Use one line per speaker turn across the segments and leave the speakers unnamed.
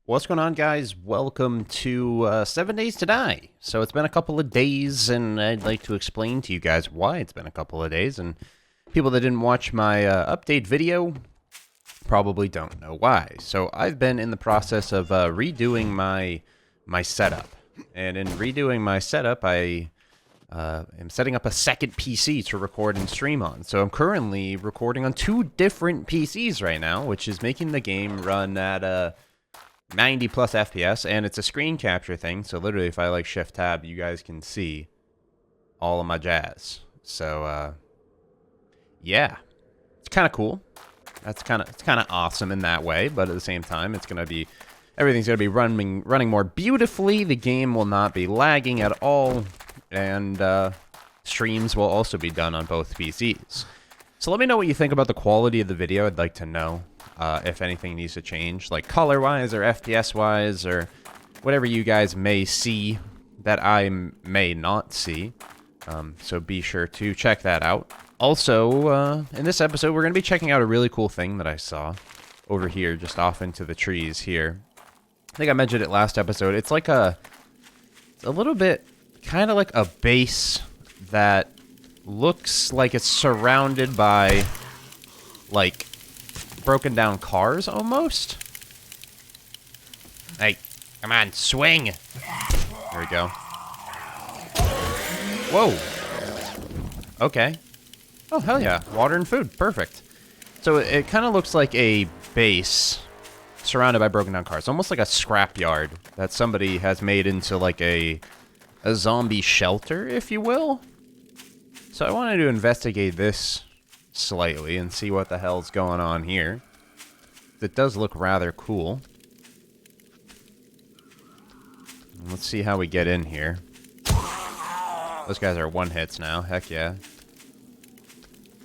What's going on, guys? Welcome to 7 Days to Die. So it's been a couple of days, and I'd like to explain to you guys why it's been a couple of days. And people that didn't watch my update video probably don't know why. So I've been in the process of redoing my setup. And in redoing my setup, I am setting up a second PC to record and stream on. So I'm currently recording on two different PCs right now, which is making the game run at 90 plus FPS, and it's a screen capture thing, so literally if I like shift tab, you guys can see all of my jazz. So yeah, it's kind of cool. It's kind of awesome in that way, but at the same time, everything's gonna be running more beautifully. The game will not be lagging at all, and streams will also be done on both PCs. So let me know what you think about the quality of the video. I'd like to know if anything needs to change, like color-wise or FPS-wise, or whatever you guys may see that I may not see. So be sure to check that out. Also, in this episode, we're going to be checking out a really cool thing that I saw over here, just off into the trees here. I think I mentioned it last episode. It's like it's a little bit, kind of like a base that looks like it's surrounded by, like, broken down cars, almost. Hey, come on, swing. There we go. Whoa. Okay. Oh, hell yeah. Water and food. Perfect. So it kind of looks like a base surrounded by broken down cars. Almost like a scrapyard that somebody has made into like a zombie shelter, if you will. So I wanted to investigate this slightly and see what the hell's going on here. It does look rather cool. Let's see how we get in here. Those guys are one-hits now. Heck yeah.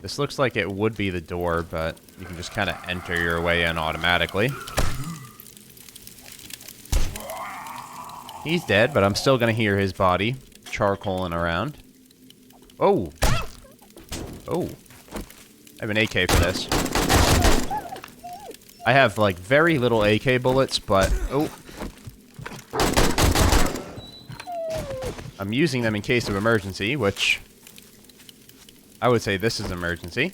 This looks like it would be the door, but you can just kind of enter your way in automatically. He's dead, but I'm still going to hear his body charcoaling around. Oh! Oh. I have an AK for this. I have, like, very little AK bullets, but... Oh. I'm using them in case of emergency, which... I would say this is emergency.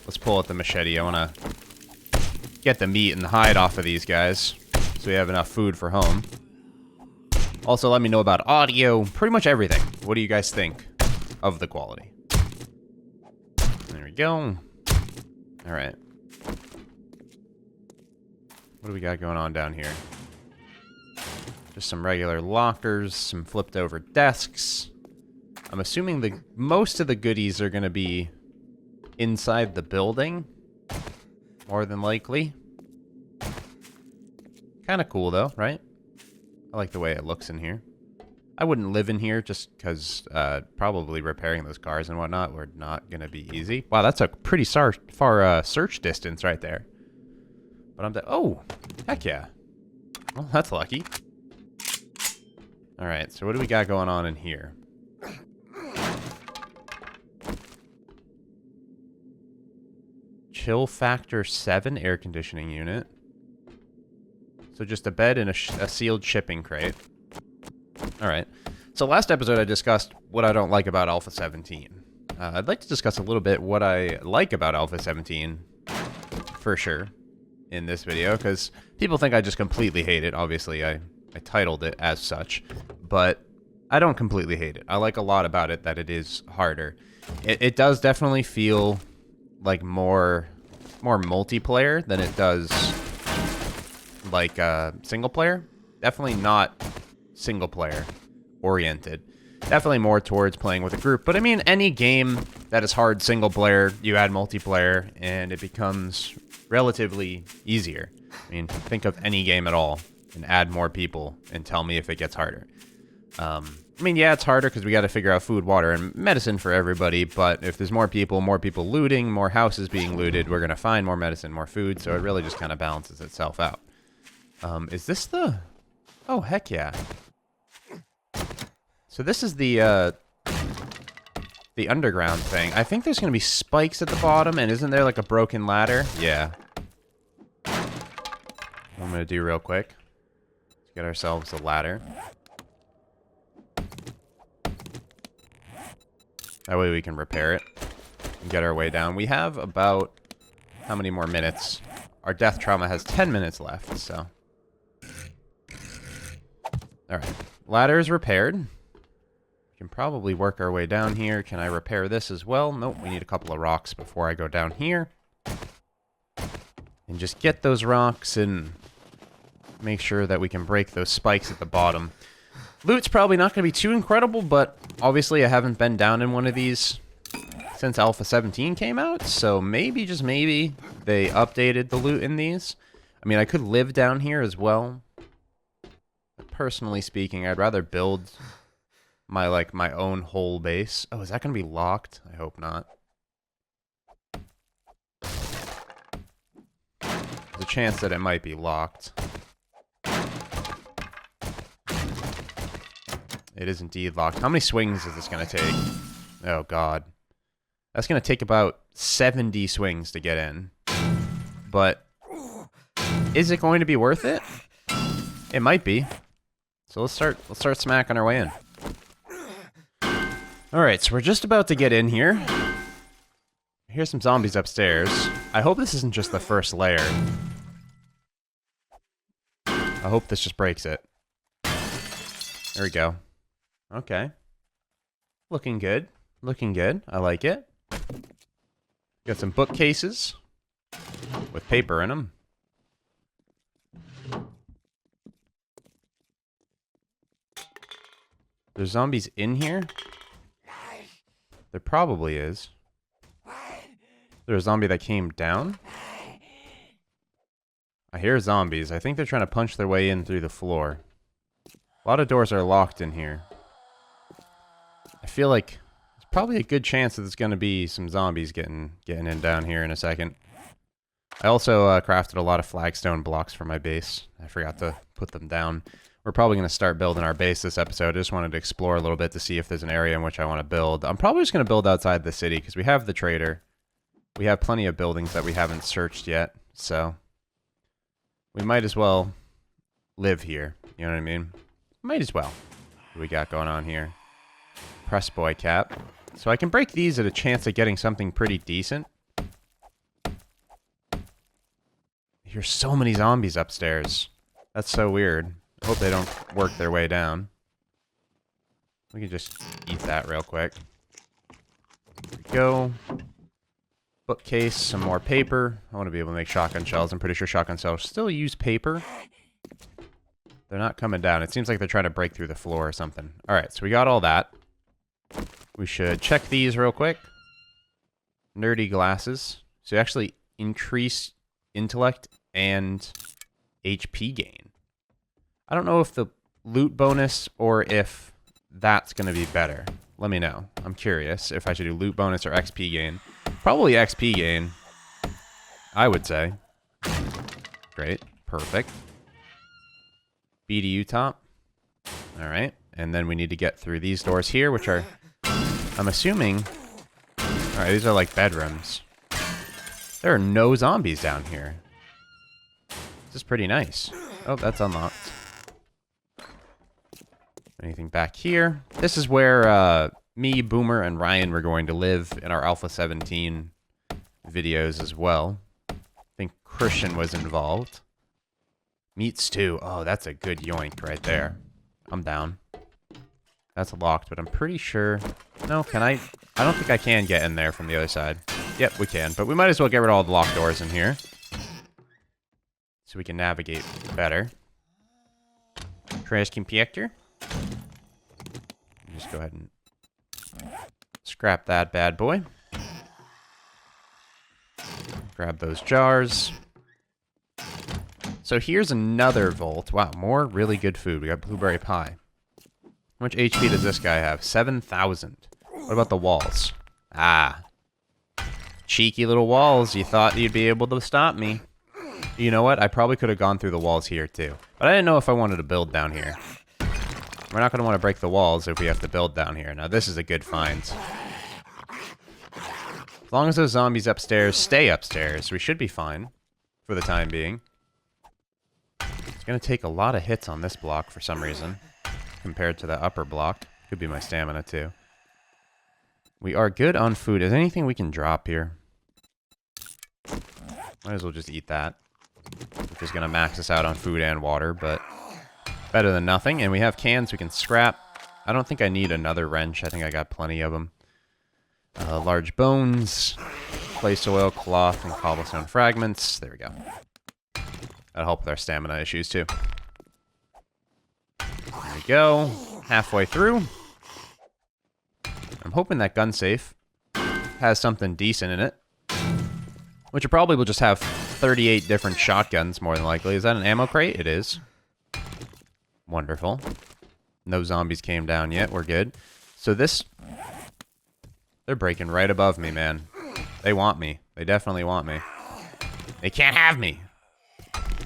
Let's pull out the machete. I want to get the meat and the hide off of these guys, so we have enough food for home. Also, let me know about audio, pretty much everything. What do you guys think of the quality? There we go. Alright. What do we got going on down here? Just some regular lockers, some flipped over desks. I'm assuming most of the goodies are going to be inside the building, more than likely. Kind of cool though, right? I like the way it looks in here. I wouldn't live in here just because probably repairing those cars and whatnot were not going to be easy. Wow, that's a pretty far search distance right there. But I'm oh, heck yeah. Well, that's lucky. Alright, so what do we got going on in here? Chill Factor 7 air conditioning unit. So just a bed and a sealed shipping crate. Alright. So last episode I discussed what I don't like about Alpha 17. I'd like to discuss a little bit what I like about Alpha 17, for sure, in this video, because people think I just completely hate it. Obviously, I titled it as such, but I don't completely hate it. I like a lot about it that it is harder. It does definitely feel like more multiplayer than it does like single player. Definitely not single player oriented. Definitely more towards playing with a group. But I mean, any game that is hard single player, you add multiplayer, and it becomes relatively easier. I mean, think of any game at all and add more people and tell me if it gets harder. I mean, yeah, it's harder because we got to figure out food, water, and medicine for everybody, but if there's more people looting, more houses being looted, we're going to find more medicine, more food, so it really just kind of balances itself out. Is this the... Oh, heck yeah. So this is the underground thing. I think there's going to be spikes at the bottom, and isn't there like a broken ladder? Yeah. I'm going to do real quick. Let's get ourselves a ladder. That way we can repair it and get our way down. We have about... how many more minutes? Our death trauma has 10 minutes left, so... Alright. Ladder is repaired. We can probably work our way down here. Can I repair this as well? Nope, we need a couple of rocks before I go down here. And just get those rocks and make sure that we can break those spikes at the bottom. Loot's probably not going to be too incredible, but obviously I haven't been down in one of these since Alpha 17 came out, so maybe, just maybe, they updated the loot in these. I mean, I could live down here as well. But personally speaking, I'd rather build my, like, my own whole base. Oh, is that going to be locked? I hope not. There's a chance that it might be locked. It is indeed locked. How many swings is this going to take? Oh, God. That's going to take about 70 swings to get in. But is it going to be worth it? It might be. So let's start smacking our way in. Alright, so we're just about to get in here. Here's some zombies upstairs. I hope this isn't just the first layer. I hope this just breaks it. There we go. Okay. Looking good. Looking good. I like it. Got some bookcases with paper in them. There's zombies in here? There probably is. There's a zombie that came down? I hear zombies. I think they're trying to punch their way in through the floor. A lot of doors are locked in here. I feel like there's probably a good chance that there's going to be some zombies getting in down here in a second. I also crafted a lot of flagstone blocks for my base. I forgot to put them down. We're probably going to start building our base this episode. I just wanted to explore a little bit to see if there's an area in which I want to build. I'm probably just going to build outside the city because we have the trader. We have plenty of buildings that we haven't searched yet, so we might as well live here. You know what I mean? Might as well. What do we got going on here? Press boy cap. So I can break these at a chance of getting something pretty decent. Here's so many zombies upstairs. That's so weird. I hope they don't work their way down. We can just eat that real quick. There we go. Bookcase, some more paper. I want to be able to make shotgun shells. I'm pretty sure shotgun shells still use paper. They're not coming down. It seems like they're trying to break through the floor or something. Alright, so we got all that. We should check these real quick. Nerdy glasses. So you actually increase intellect and HP gain. I don't know if the loot bonus or if that's going to be better. Let me know. I'm curious if I should do loot bonus or XP gain. Probably XP gain, I would say. Great. Perfect. BDU top. Alright. And then we need to get through these doors here, which are, I'm assuming... Alright, these are like bedrooms. There are no zombies down here. This is pretty nice. Oh, that's unlocked. Anything back here? This is where me, Boomer, and Ryan were going to live in our Alpha 17 videos as well. I think Christian was involved. Meat stew. Oh, that's a good yoink right there. I'm down. That's locked, but I'm pretty sure... No, can I? I don't think I can get in there from the other side. Yep, we can. But we might as well get rid of all the locked doors in here. So we can navigate better. Trash compactor. Just go ahead and scrap that bad boy. Grab those jars. So here's another vault. Wow, more really good food. We got blueberry pie. How much HP does this guy have? 7,000. What about the walls? Ah. Cheeky little walls. You thought you'd be able to stop me. You know what? I probably could have gone through the walls here too. But I didn't know if I wanted to build down here. We're not going to want to break the walls if we have to build down here. Now, this is a good find. As long as those zombies upstairs stay upstairs, we should be fine for the time being. going to take a lot of hits on this block for some reason, compared to the upper block. Could be my stamina, too. We are good on food. Is there anything we can drop here? Might as well just eat that. Which is going to max us out on food and water, but better than nothing. And we have cans we can scrap. I don't think I need another wrench. I think I got plenty of them. Large bones, clay soil, cloth, and cobblestone fragments. There we go. That'll help with our stamina issues, too. There we go. Halfway through. I'm hoping that gun safe has something decent in it. Which it probably will just have 38 different shotguns, more than likely. Is that an ammo crate? It is. Wonderful. No zombies came down yet. We're good. So this... They're breaking right above me, man. They want me. They definitely want me. They can't have me.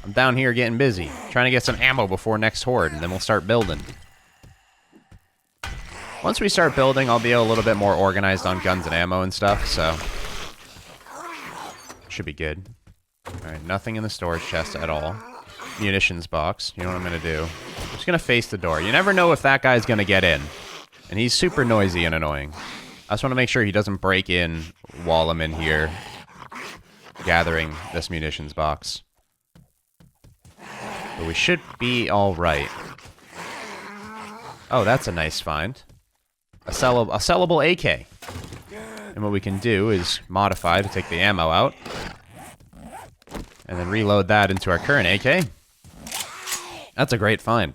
I'm down here getting busy. Trying to get some ammo before next horde, and then we'll start building. Once we start building, I'll be a little bit more organized on guns and ammo and stuff, so... Should be good. Alright, nothing in the storage chest at all. Munitions box. You know what I'm going to do? I'm just going to face the door. You never know if that guy's going to get in. And he's super noisy and annoying. I just want to make sure he doesn't break in while I'm in here gathering this munitions box. But we should be alright. Oh, that's a nice find. A sellable AK. And what we can do is modify to take the ammo out. And then reload that into our current AK. That's a great find.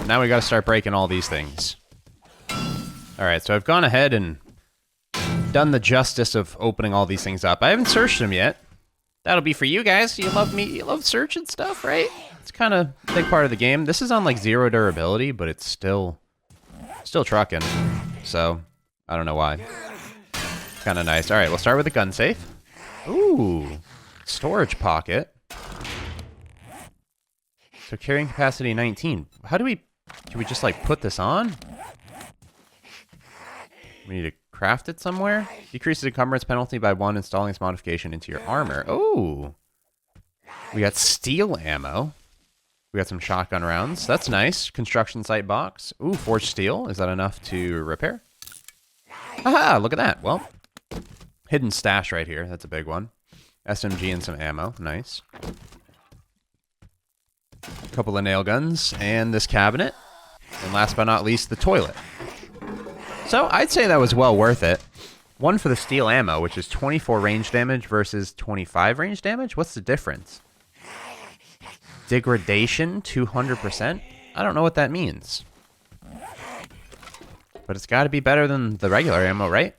Now we gotta start breaking all these things. Alright, so I've gone ahead and done the justice of opening all these things up. I haven't searched them yet. That'll be for you guys. You love me. You love searching stuff, right? It's kind of a big part of the game. This is on like 0 durability, but it's still trucking. So, I don't know why. Kind of nice. All right, we'll start with a gun safe. Ooh, storage pocket. So carrying capacity 19. How do we... Can we just like put this on? We need to craft it somewhere? Decreases encumbrance penalty by 1 installing this modification into your armor. Oh! We got steel ammo. We got some shotgun rounds. That's nice. Construction site box. Ooh, forged steel. Is that enough to repair? Haha, look at that. Well, hidden stash right here. That's a big one. SMG and some ammo. Nice. A couple of nail guns. And this cabinet. And last but not least, the toilet. So, I'd say that was well worth it. One for the steel ammo, which is 24 range damage versus 25 range damage? What's the difference? Degradation, 200%? I don't know what that means. But it's got to be better than the regular ammo, right?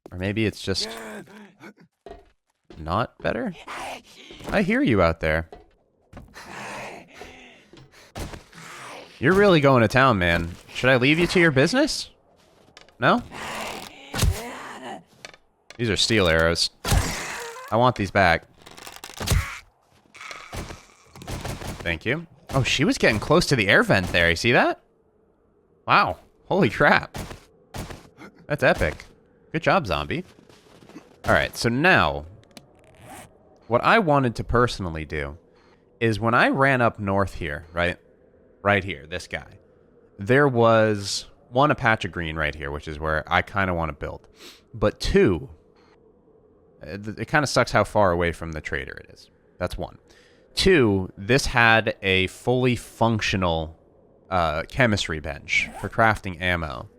Or maybe it's just... not better? I hear you out there. You're really going to town, man. Should I leave you to your business? No? These are steel arrows. I want these back. Thank you. Oh, she was getting close to the air vent there. You see that? Wow. Holy crap. That's epic. Good job, zombie. Alright, so now... what I wanted to personally do is when I ran up north here, right? Right here, this guy. There was... one, a patch of green right here, which is where I kind of want to build. But two, it kind of sucks how far away from the trader it is. That's one. Two, this had a fully functional chemistry bench for crafting ammo.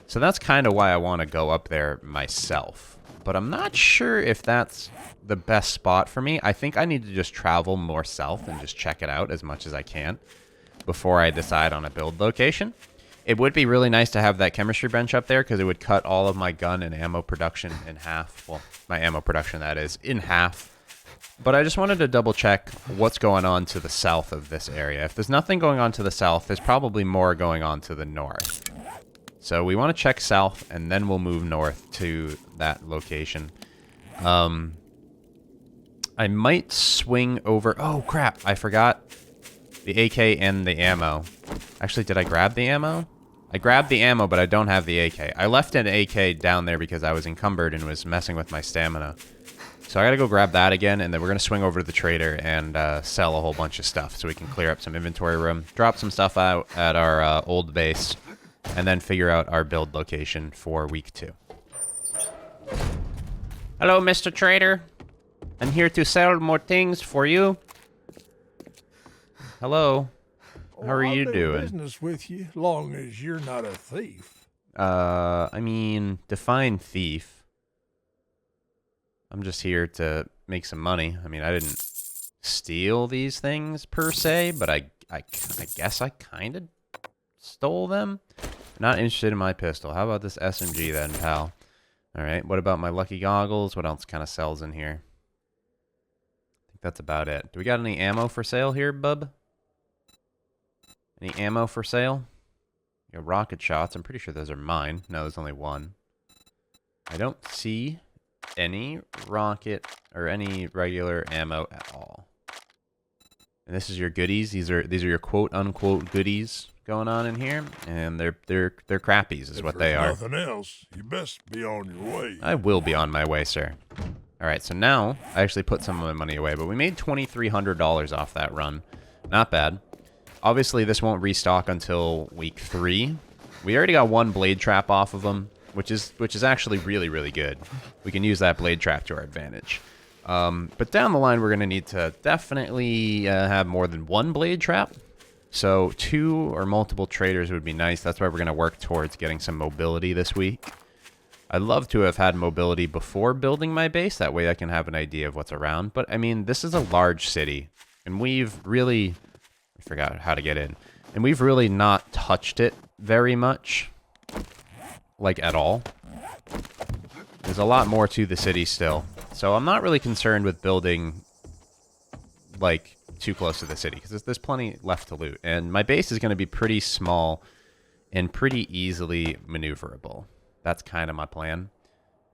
So that's kind of why I want to go up there myself. But I'm not sure if that's the best spot for me. I think I need to just travel more south and just check it out as much as I can before I decide on a build location. It would be really nice to have that chemistry bench up there because it would cut all of my gun and ammo production in half. Well, my ammo production, that is, in half. But I just wanted to double check what's going on to the south of this area. If there's nothing going on to the south, there's probably more going on to the north. So we want to check south, and then we'll move north to that location. I might swing over... oh, crap. I forgot the AK and the ammo. Actually, did I grab the ammo? I grabbed the ammo, but I don't have the AK. I left an AK down there because I was encumbered and was messing with my stamina. So I gotta go grab that again, and then we're gonna swing over to the trader and sell a whole bunch of stuff so we can clear up some inventory room, drop some stuff out at our old base, and then figure out our build location for week 2. Hello, Mr. Trader. I'm here to sell more things for you. Hello. How are you doing?
Business with you, long as you're not a thief.
I mean, define thief. I'm just here to make some money. I mean, I didn't steal these things per se, but I guess I kind of stole them. Not interested in my pistol. How about this SMG then, pal? All right. What about my lucky goggles? What else kind of sells in here? I think that's about it. Do we got any ammo for sale here, bub? Any ammo for sale? You know, rocket shots. I'm pretty sure those are mine. No, there's only one. I don't see any rocket or any regular ammo at all. And this is your goodies. These are your quote unquote goodies going on in here, and they're crappies is what they are.
Nothing else. You best be on your way.
I will be on my way, sir. All right, so now I actually put some of my money away, but we made $2,300 off that run. Not bad. Obviously, this won't restock until week 3. We already got 1 blade trap off of them, which is actually really, really good. We can use that blade trap to our advantage. But down the line, we're going to need to definitely have more than 1 blade trap. So 2 or multiple traders would be nice. That's why we're going to work towards getting some mobility this week. I'd love to have had mobility before building my base. That way I can have an idea of what's around. But, I mean, this is a large city. And we've really... I forgot how to get in. And we've really not touched it very much. Like, at all. There's a lot more to the city still. So I'm not really concerned with building, like, too close to the city. Because there's plenty left to loot. And my base is going to be pretty small and pretty easily maneuverable. That's kind of my plan.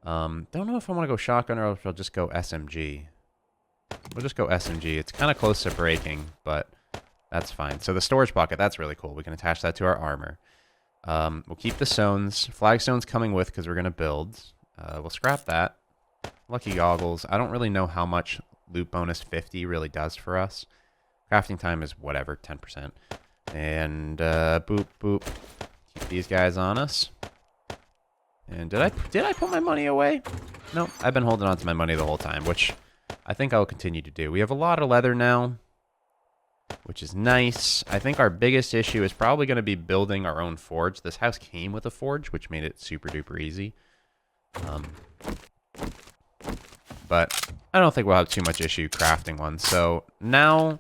Don't know if I want to go shotgun or if I'll just go SMG. We'll just go SMG. It's kind of close to breaking, but that's fine. So the storage pocket, that's really cool. We can attach that to our armor. We'll keep the stones. Flagstone's coming with because we're going to build. We'll scrap that. Lucky goggles. I don't really know how much loot bonus 50 really does for us. Crafting time is whatever, 10%. And boop, boop. Keep these guys on us. And did I put my money away? No, I've been holding on to my money the whole time, which I think I will continue to do. We have a lot of leather now, which is nice. I think our biggest issue is probably going to be building our own forge. This house came with a forge, which made it super duper easy. But I don't think we'll have too much issue crafting one. So now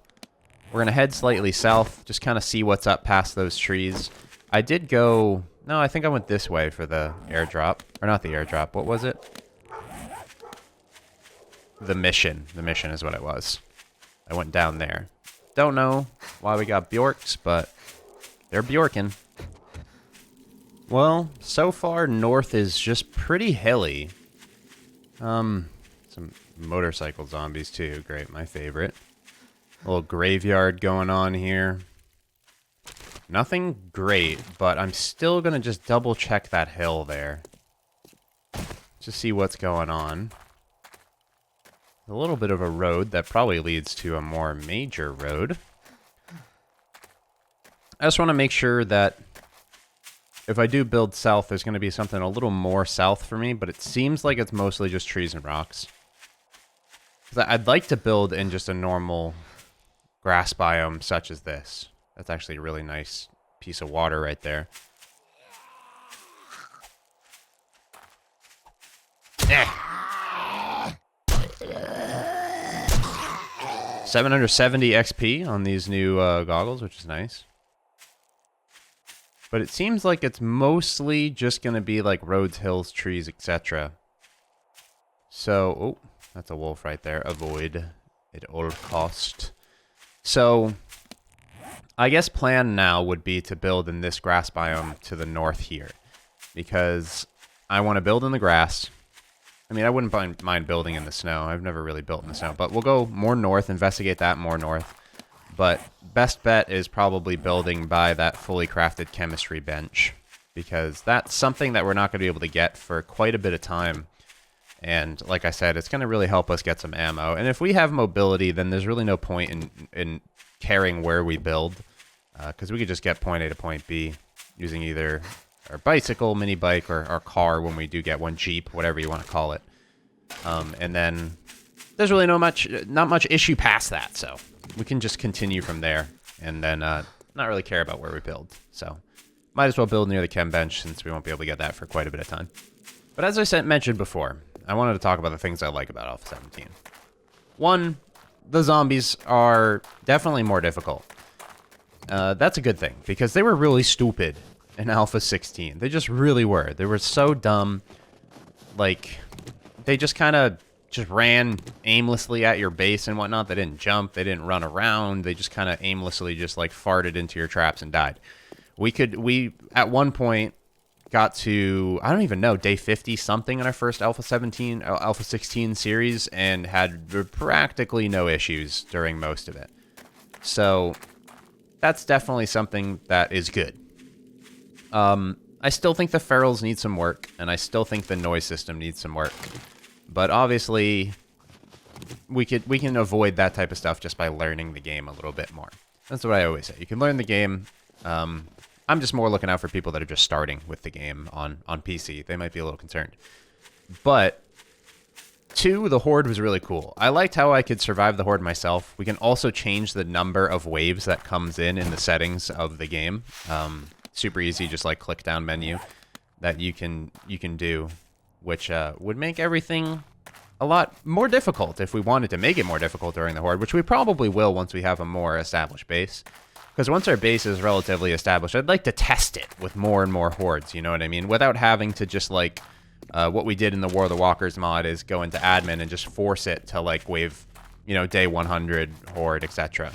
we're going to head slightly south, just kind of see what's up past those trees. I did go... No, I think I went this way for the airdrop. Or not the airdrop. What was it? The mission. The mission is what it was. I went down there. Don't know why we got Bjorks, but they're Bjorkin. Well, so far north is just pretty hilly. Some motorcycle zombies too. Great, my favorite. A little graveyard going on here. Nothing great, but I'm still going to just double check that hill there. To see what's going on. A little bit of a road that probably leads to a more major road. I just want to make sure that if I do build south, there's going to be something a little more south for me, but it seems like it's mostly just trees and rocks. 'Cause I'd like to build in just a normal grass biome such as this. That's actually a really nice piece of water right there. 770 XP on these new goggles, which is nice. But it seems like it's mostly just going to be like roads, hills, trees, etc. So, oh, that's a wolf right there. Avoid at all cost. So, I guess plan now would be to build in this grass biome to the north here. Because I want to build in the grass. I mean, I wouldn't mind building in the snow. I've never really built in the snow. But we'll go more north, investigate that more north. But best bet is probably building by that fully crafted chemistry bench. Because that's something that we're not going to be able to get for quite a bit of time. And like I said, it's going to really help us get some ammo. And if we have mobility, then there's really no point in caring where we build. Because we could just get point A to point B using either our bicycle, mini bike, or our car when we do get one, Jeep, whatever you want to call it. And then there's really not much issue past that. So we can just continue from there and then not really care about where we build. So might as well build near the chem bench since we won't be able to get that for quite a bit of time. But as I mentioned before, I wanted to talk about the things I like about Alpha 17. One, the zombies are definitely more difficult. That's a good thing, because they were really stupid in Alpha 16. They just really were. They were so dumb. Like, they just kind of just ran aimlessly at your base and whatnot. They didn't jump. They didn't run around. They just kind of aimlessly just, like, farted into your traps and died. We at one point got to, I don't even know, day 50 something in our first Alpha 16 series and had practically no issues during most of it. So that's definitely something that is good. I still think the ferals need some work, and I still think the noise system needs some work. But obviously, we can avoid that type of stuff just by learning the game a little bit more. That's what I always say. You can learn the game. I'm just more looking out for people that are just starting with the game on PC. They might be a little concerned. But 2, the Horde was really cool. I liked how I could survive the Horde myself. We can also change the number of waves that comes in the settings of the game. Super easy, just like click down menu that you can do, which would make everything a lot more difficult if we wanted to make it more difficult during the Horde, which we probably will once we have a more established base. Because once our base is relatively established, I'd like to test it with more and more hordes, you know what I mean? Without having to just, like, what we did in the War of the Walkers mod is go into admin and just force it to, like, wave, you know, day 100 horde, etc.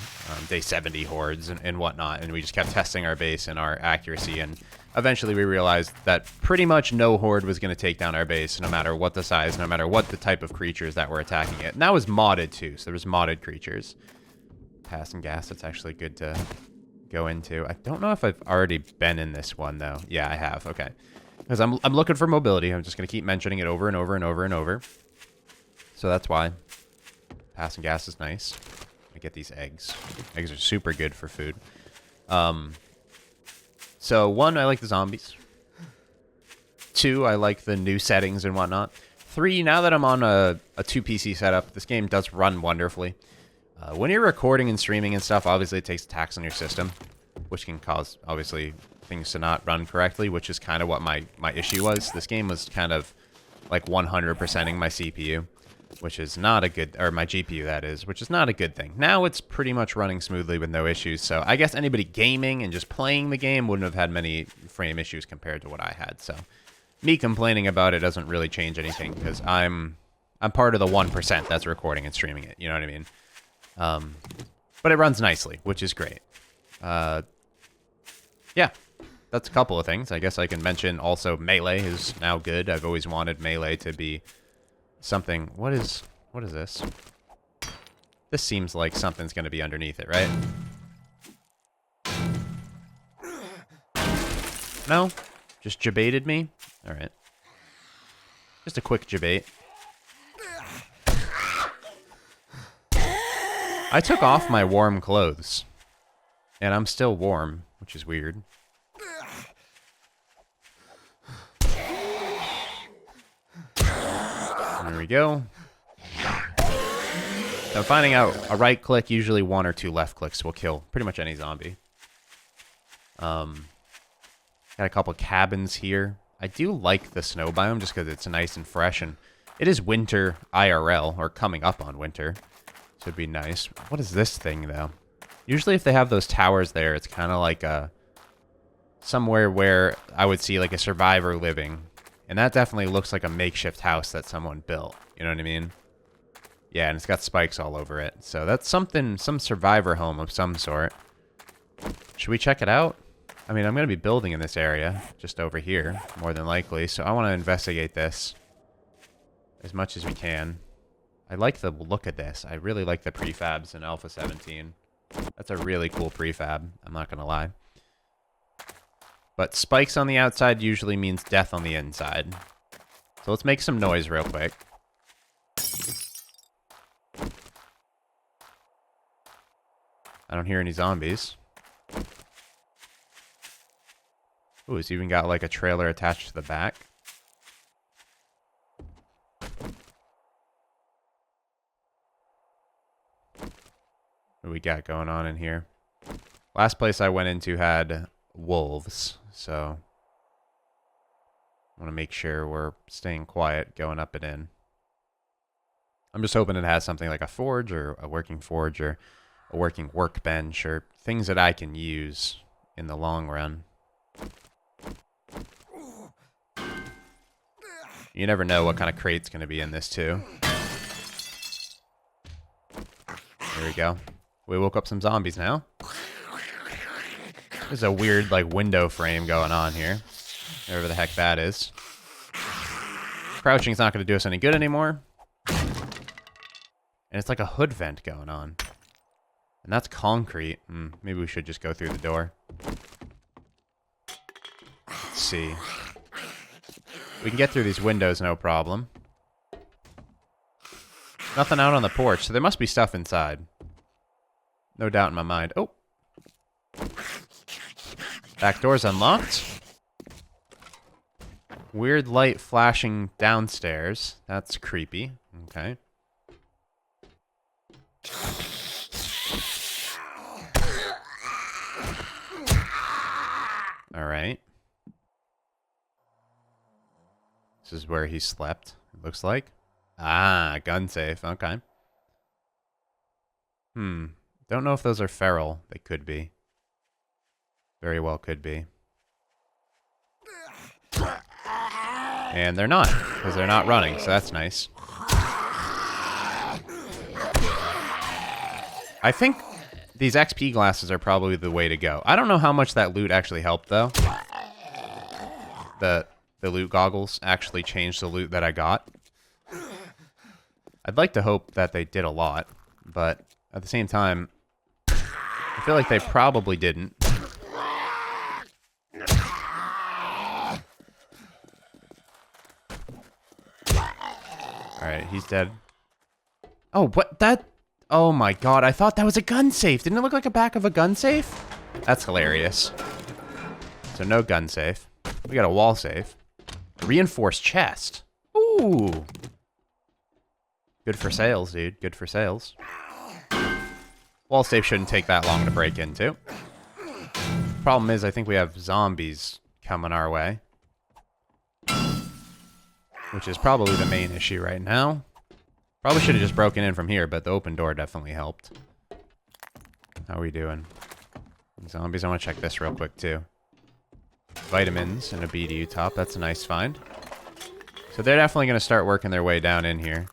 Day 70 hordes and whatnot. And we just kept testing our base and our accuracy. And eventually we realized that pretty much no horde was going to take down our base, no matter what the size, no matter what the type of creatures that were attacking it. And that was modded, too. So there was modded creatures. Passing gas, that's actually good to go into. I don't know if I've already been in this one, though. Yeah, I have. Okay. Because I'm looking for mobility. I'm just going to keep mentioning it over and over and over and over. So that's why. Passing gas is nice. I get these eggs. Eggs are super good for food. So, 1, I like the zombies. 2, I like the new settings and whatnot. 3, now that I'm on a 2 PC setup, this game does run wonderfully. When you're recording and streaming and stuff, obviously it takes a tax on your system, which can cause, obviously, things to not run correctly, which is kind of what my issue was. This game was kind of like 100%ing my CPU, which is not a good, or my GPU that is, which is not a good thing. Now it's pretty much running smoothly with no issues, so I guess anybody gaming and just playing the game wouldn't have had many frame issues compared to what I had, so me complaining about it doesn't really change anything, because I'm part of the 1% that's recording and streaming it, you know what I mean? But it runs nicely, which is great. Yeah, that's a couple of things. I guess I can mention also Melee is now good. I've always wanted Melee to be something. What is this? This seems like something's going to be underneath it, right? No? Just jabaited me? Alright. Just a quick jabait. I took off my warm clothes. And I'm still warm, which is weird. There we go. So I'm finding out a right click, usually 1 or 2 left clicks will kill pretty much any zombie. Got a couple cabins here. I do like the snow biome just because it's nice and fresh, and it is winter IRL, or coming up on winter. So it'd be nice. What is this thing, though? Usually if they have those towers there, it's kind of like somewhere where I would see like a survivor living. And that definitely looks like a makeshift house that someone built. You know what I mean? Yeah, and it's got spikes all over it. So that's something, some survivor home of some sort. Should we check it out? I mean, I'm going to be building in this area, just over here, more than likely. So I want to investigate this as much as we can. I like the look of this. I really like the prefabs in Alpha 17. That's a really cool prefab, I'm not going to lie. But spikes on the outside usually means death on the inside. So let's make some noise real quick. I don't hear any zombies. Ooh, it's even got like a trailer attached to the back. What do we got going on in here? Last place I went into had wolves, so I want to make sure we're staying quiet going up and in. I'm just hoping it has something like a forge or a working workbench or things that I can use in the long run. You never know what kind of crate's going to be in this too. There we go. We woke up some zombies now. There's a weird like window frame going on here. Whatever the heck that is. Crouching's not going to do us any good anymore. And it's like a hood vent going on. And that's concrete. Maybe we should just go through the door. Let's see. We can get through these windows, no problem. Nothing out on the porch, so there must be stuff inside. No doubt in my mind. Oh! Back door's unlocked. Weird light flashing downstairs. That's creepy. Okay. Alright. This is where he slept, it looks like. Ah, gun safe. Okay. Don't know if those are feral. They could be. Very well could be. And they're not, because they're not running, so that's nice. I think these XP glasses are probably the way to go. I don't know how much that loot actually helped, though. The loot goggles actually changed the loot that I got. I'd like to hope that they did a lot, but at the same time, I feel like they probably didn't. Alright, he's dead. Oh, what? That... Oh my god, I thought that was a gun safe. Didn't it look like a back of a gun safe? That's hilarious. So no gun safe. We got a wall safe. A reinforced chest. Ooh. Good for sales, dude. Good for sales. Wall safe shouldn't take that long to break into. Problem is, I think we have zombies coming our way. Which is probably the main issue right now. Probably should have just broken in from here, but the open door definitely helped. How are we doing? Zombies, I want to check this real quick, too. Vitamins and a BDU top. That's a nice find. So they're definitely going to start working their way down in here.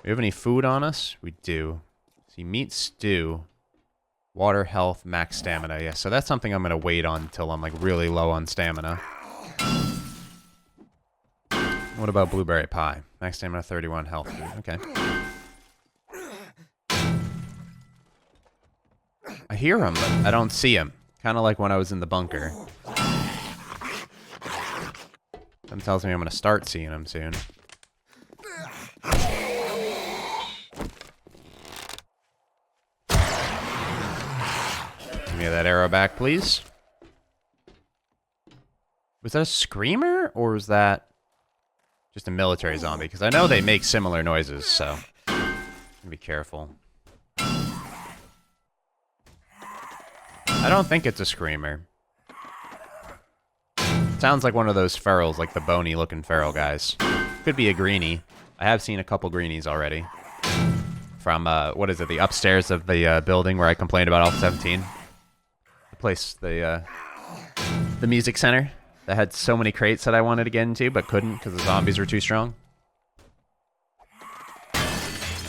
We have any food on us? We do. See, meat stew. Water, health, max stamina. Yeah, so that's something I'm going to wait on until I'm, like, really low on stamina. What about blueberry pie? Max stamina 31, health. Okay. I hear him, but I don't see him. Kind of like when I was in the bunker. That tells me I'm going to start seeing him soon. Give me that arrow back, please. Was that a screamer, or was that just a military zombie? Because I know they make similar noises, so be careful. I don't think it's a screamer. Sounds like one of those ferals, like the bony-looking feral guys. Could be a greenie. I have seen a couple greenies already. From, what is it, the upstairs of the building where I complained about Alpha 17. The place, the music center that had so many crates that I wanted to get into, but couldn't because the zombies were too strong.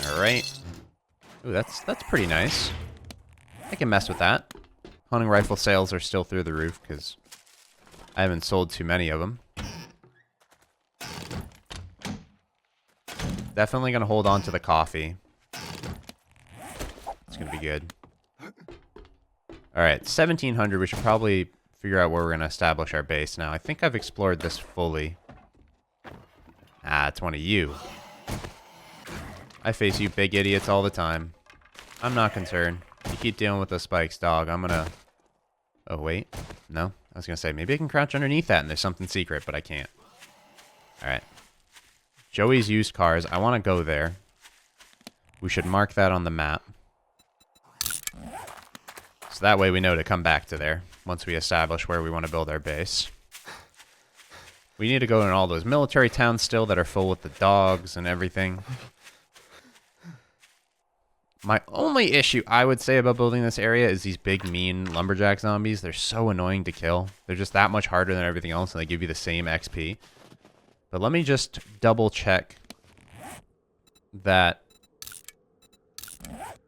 Alright. Ooh, that's pretty nice. I can mess with that. Hunting rifle sales are still through the roof because I haven't sold too many of them. Definitely going to hold on to the coffee. It's going to be good. Alright, 1700. We should probably figure out where we're going to establish our base now. I think I've explored this fully. Ah, it's one of you. I face you big idiots all the time. I'm not concerned. You keep dealing with those spikes, dog. I'm gonna... Oh, wait. No? I was gonna say, maybe I can crouch underneath that and there's something secret, but I can't. Alright. Joey's used cars. I want to go there. We should mark that on the map. So that way we know to come back to there once we establish where we want to build our base. We need to go in all those military towns still that are full with the dogs and everything. My only issue I would say about building this area is these big, mean lumberjack zombies. They're so annoying to kill. They're just that much harder than everything else, and they give you the same XP. But let me just double check that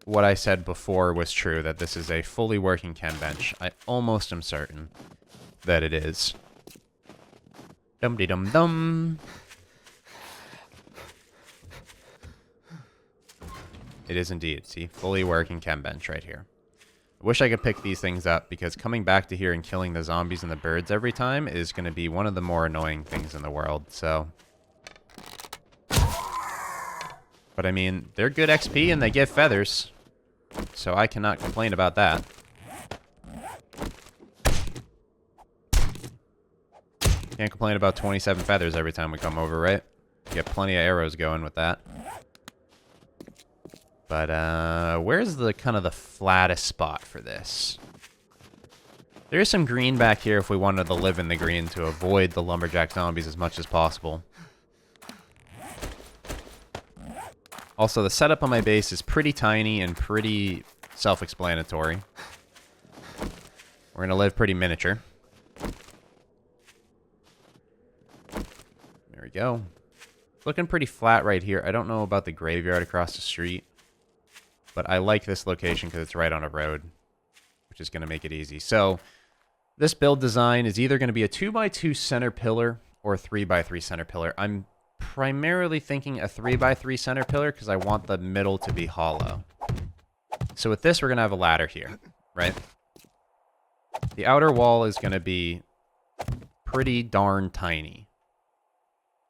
what I said before was true, that this is a fully working chem bench. I almost am certain that it is. Dum-de-dum-dum. It is indeed. See, fully working chem bench right here. I wish I could pick these things up, because coming back to here and killing the zombies and the birds every time is going to be one of the more annoying things in the world, so... But I mean, they're good XP and they give feathers, so I cannot complain about that. Can't complain about 27 feathers every time we come over, right? Get plenty of arrows going with that. But, where's the kind of the flattest spot for this? There's some green back here if we wanted to live in the green to avoid the lumberjack zombies as much as possible. Also, the setup on my base is pretty tiny and pretty self-explanatory. We're going to live pretty miniature. There we go. Looking pretty flat right here. I don't know about the graveyard across the street. But I like this location because it's right on a road, which is going to make it easy. So this build design is either going to be a 2x2 center pillar or a 3x3 center pillar. I'm primarily thinking a 3x3 center pillar because I want the middle to be hollow. So with this, we're going to have a ladder here, right? The outer wall is going to be pretty darn tiny.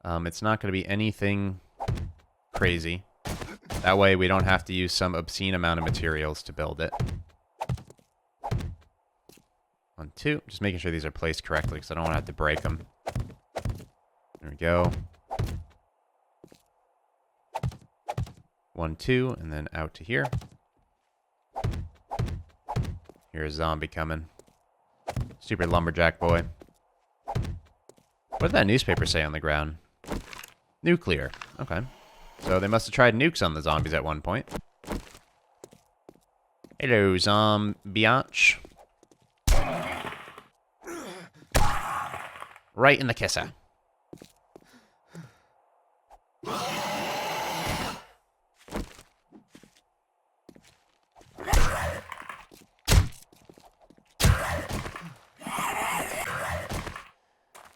It's not going to be anything crazy. That way we don't have to use some obscene amount of materials to build it. 1, 2. Just making sure these are placed correctly because I don't want to have to break them. There we go. 1, 2, and then out to here. Here's a zombie coming. Stupid lumberjack boy. What did that newspaper say on the ground? Nuclear. Okay. So they must have tried nukes on the zombies at one point. Hello, zombiatch. Right in the kisser.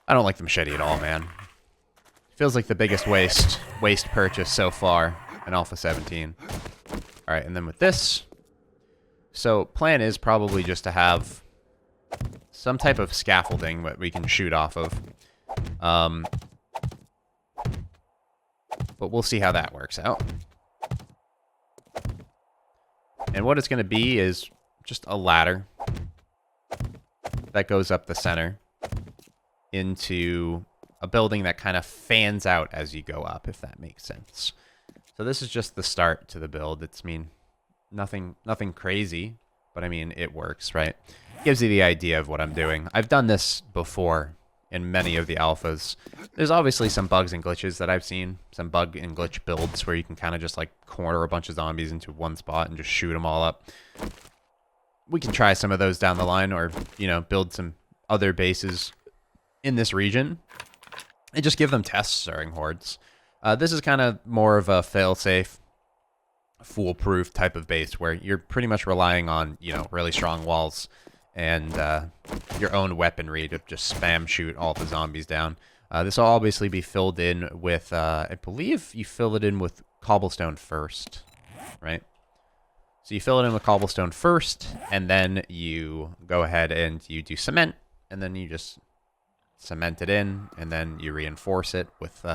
I don't like the machete at all, man. Feels like the biggest waste purchase so far in Alpha 17. Alright, and then with this... So, plan is probably just to have some type of scaffolding that we can shoot off of. But we'll see how that works out. And what it's going to be is just a ladder that goes up the center into a building that kind of fans out as you go up, if that makes sense. So this is just the start to the build. It's, nothing crazy, but I mean, it works, right? Gives you the idea of what I'm doing. I've done this before in many of the alphas. There's obviously some bugs and glitches that I've seen, some bug and glitch builds where you can kind of just like corner a bunch of zombies into one spot and just shoot them all up. We can try some of those down the line, or, you know, build some other bases in this region and just give them tests during hordes. This is kind of more of a fail-safe, foolproof type of base where you're pretty much relying on, you know, really strong walls and your own weaponry to just spam shoot all the zombies down. This will obviously be filled in with, I believe you fill it in with cobblestone first, right? So you fill it in with cobblestone first, and then you go ahead and you do cement, and then you just cement it in, and then you reinforce it with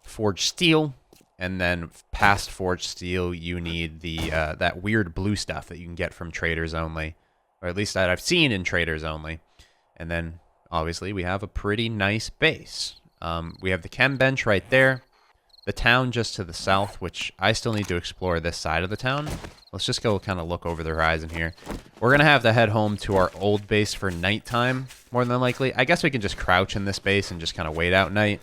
forged steel, And then past forged steel, you need the that weird blue stuff that you can get from traders only. Or at least that I've seen in traders only. And then, obviously, we have a pretty nice base. We have the chem bench right there. The town just to the south, which I still need to explore this side of the town. Let's just go kind of look over the horizon here. We're going to have to head home to our old base for nighttime, more than likely. I guess we can just crouch in this base and just kind of wait out night.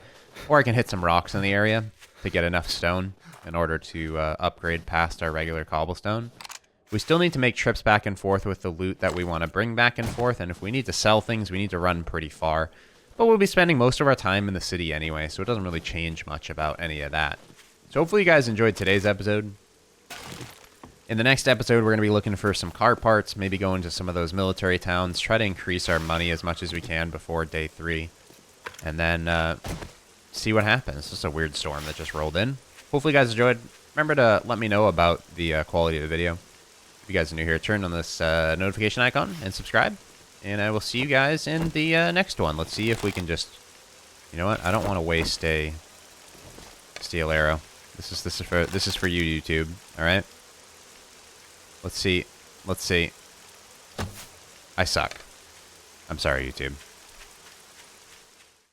Or I can hit some rocks in the area to get enough stone in order to upgrade past our regular cobblestone. We still need to make trips back and forth with the loot that we want to bring back and forth. And if we need to sell things, we need to run pretty far. But we'll be spending most of our time in the city anyway, so it doesn't really change much about any of that. So hopefully you guys enjoyed today's episode. In the next episode, we're going to be looking for some car parts, maybe go into some of those military towns, try to increase our money as much as we can before day 3, and then see what happens. This is a weird storm that just rolled in. Hopefully you guys enjoyed. Remember to let me know about the quality of the video. If you guys are new here, turn on this notification icon and subscribe. And I will see you guys in the next one. Let's see if we can just... You know what? I don't want to waste a steel arrow. This is for you, YouTube. All right. Let's see. I suck. I'm sorry, YouTube.